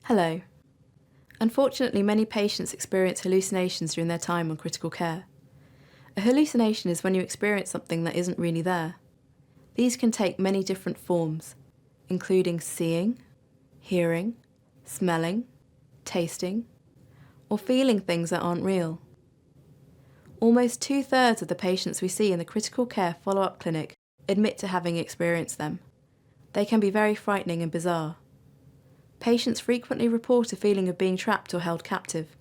Hello. Unfortunately, many patients experience hallucinations during their time on critical care. A hallucination is when you experience something that isn't really there. These can take many different forms, including seeing, hearing, smelling, tasting, or feeling things that aren't real. Almost 2/3 of the patients we see in the critical care follow-up clinic admit to having experienced them. They can be very frightening and bizarre. Patients frequently report a feeling of being trapped or held captive.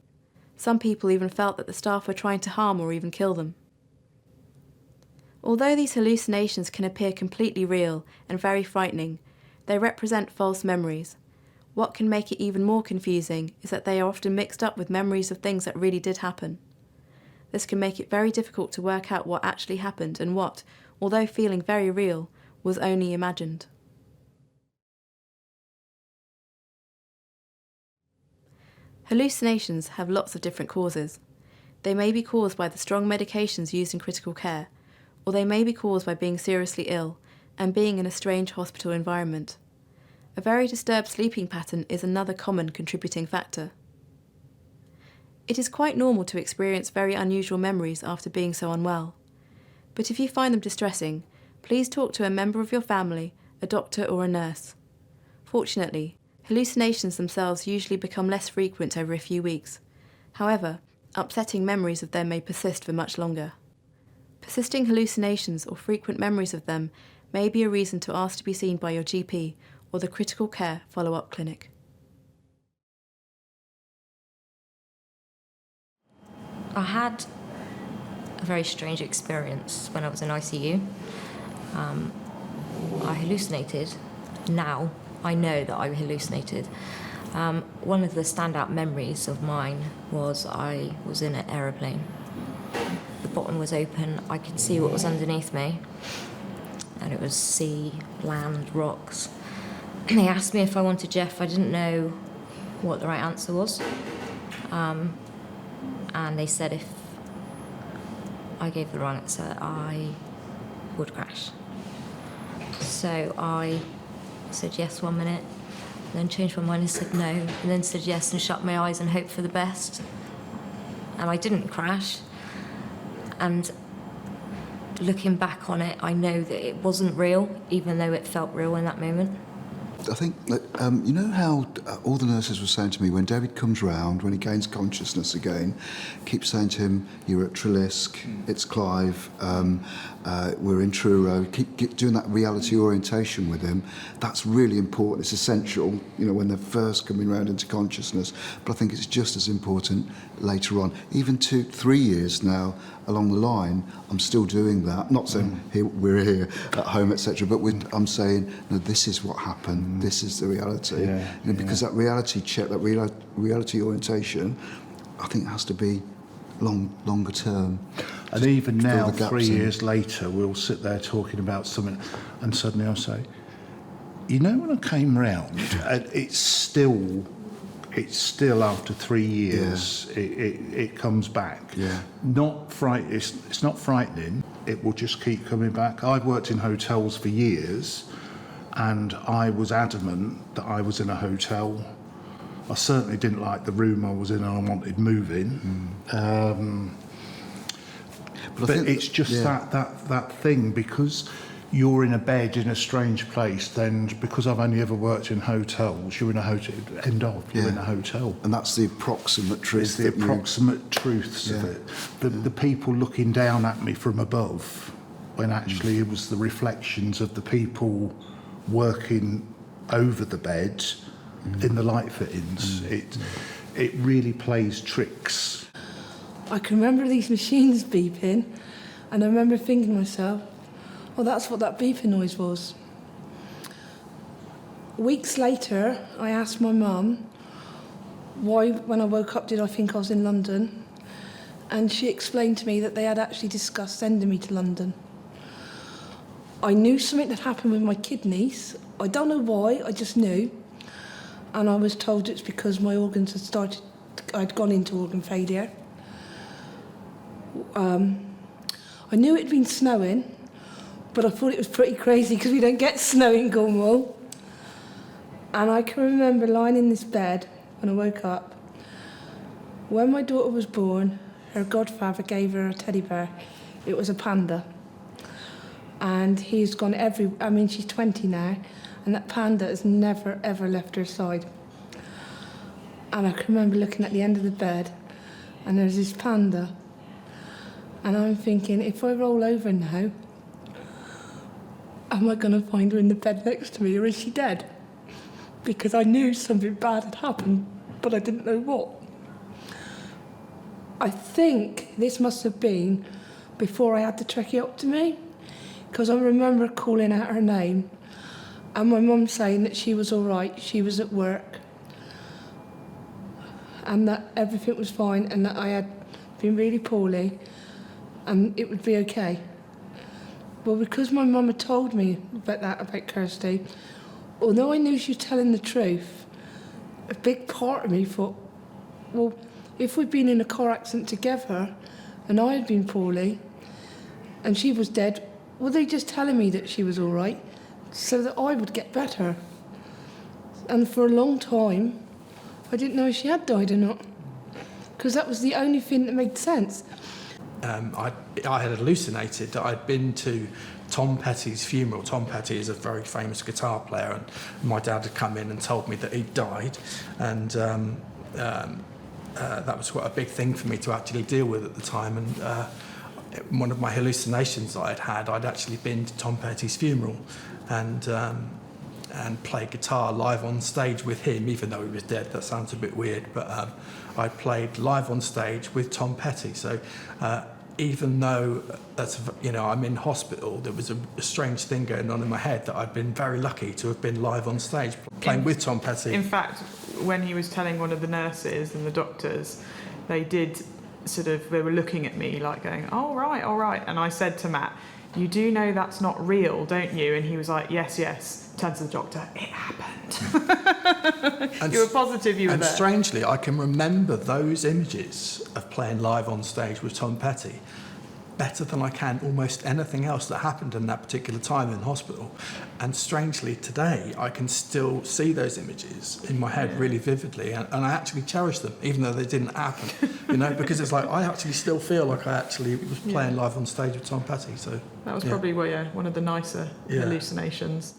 Some people even felt that the staff were trying to harm or even kill them. Although these hallucinations can appear completely real and very frightening, they represent false memories. What can make it even more confusing is that they are often mixed up with memories of things that really did happen. This can make it very difficult to work out what actually happened and what, although feeling very real, was only imagined. Hallucinations have lots of different causes. They may be caused by the strong medications used in critical care, or they may be caused by being seriously ill and being in a strange hospital environment. A very disturbed sleeping pattern is another common contributing factor. It is quite normal to experience very unusual memories after being so unwell. But if you find them distressing, please talk to a member of your family, a doctor or a nurse. Fortunately, hallucinations themselves usually become less frequent over a few weeks. However, upsetting memories of them may persist for much longer. Persisting hallucinations or frequent memories of them may be a reason to ask to be seen by your GP or the critical care follow-up clinic. I had a very strange experience when I was in ICU. I hallucinated. Now I know that I hallucinated. One of the standout memories of mine was I was in an aeroplane. The bottom was open, I could see what was underneath me, and it was sea, land, rocks. They asked me if I wanted Jeff. I didn't know what the right answer was. And they said if I gave the wrong answer, I would crash. So I said yes one minute, then changed my mind and said no, and then said yes and shut my eyes and hoped for the best. And I didn't crash. And looking back on it, I know that it wasn't real, even though it felt real in that moment. I think, you know how all the nurses were saying to me, when David comes round, when he gains consciousness again, keep saying to him, you're at Trelisk, it's Clive, we're in Truro, keep doing that reality orientation with him. That's really important, it's essential, you know, when they're first coming round into consciousness, but I think it's just as important later on. Even 2-3 years now along the line, I'm still doing that. I'm not saying we're here at home, etc., but I'm saying, no, this is what happened. This is the reality. You know, because that reality check, that reality orientation, I think has to be longer term. And even now, 3 years later, we'll sit there talking about something, and suddenly I'll say, you know, when I came round, it's still after 3 years, it comes back. It's not frightening. It will just keep coming back. I've worked in hotels for years, and I was adamant that I was in a hotel. I certainly didn't like the room I was in, and I wanted moving. But it's just that thing, because you're in a bed in a strange place, then because I've only ever worked in hotels, you're in a hotel, you're in a hotel. And that's the approximate truth. It's the approximate truths of it. The people looking down at me from above, when actually it was the reflections of the people working over the bed in the light fittings. It really plays tricks. I can remember these machines beeping, and I remember thinking to myself, well, that's what that beeping noise was. Weeks later, I asked my mum why, when I woke up, did I think I was in London? And she explained to me that they had actually discussed sending me to London. I knew something had happened with my kidneys. I don't know why, I just knew. And I was told it's because my organs I'd gone into organ failure. I knew it'd been snowing, but I thought it was pretty crazy because we don't get snow in Cornwall. And I can remember lying in this bed when I woke up. When my daughter was born, her godfather gave her a teddy bear. It was a panda. And he's gone she's 20 now, and that panda has never, ever left her side. And I can remember looking at the end of the bed, and there's this panda. And I'm thinking, if I roll over now, am I going to find her in the bed next to me, or is she dead? Because I knew something bad had happened, but I didn't know what. I think this must have been before I had the tracheotomy, because I remember calling out her name and my mum saying that she was all right, she was at work, and that everything was fine, and that I had been really poorly and it would be okay. Well, because my mum had told me about Kirsty, although I knew she was telling the truth, a big part of me thought, well, if we'd been in a car accident together and I had been poorly and she was dead, were they just telling me that she was all right so that I would get better? And for a long time, I didn't know if she had died or not, because that was the only thing that made sense. I had hallucinated that I'd been to Tom Petty's funeral. Tom Petty is a very famous guitar player, and my dad had come in and told me that he'd died, and that was quite a big thing for me to actually deal with at the time. And one of my hallucinations that I'd had, I'd actually been to Tom Petty's funeral and played guitar live on stage with him, even though he was dead. That sounds a bit weird, but I played live on stage with Tom Petty. So even though I'm in hospital, there was a strange thing going on in my head that I'd been very lucky to have been live on stage playing with Tom Petty. In fact, when he was telling one of the nurses and the doctors, they were looking at me like going, all right. And I said to Matt, you do know that's not real, don't you? And he was like, yes. Turned to the doctor, it happened. You were positive you were there. And strangely, I can remember those images of playing live on stage with Tom Petty better than I can almost anything else that happened in that particular time in hospital. And strangely, today, I can still see those images in my head really vividly, and I actually cherish them, even though they didn't happen, because it's like I actually still feel like I actually was playing live on stage with Tom Petty. So that was probably one of the nicer hallucinations.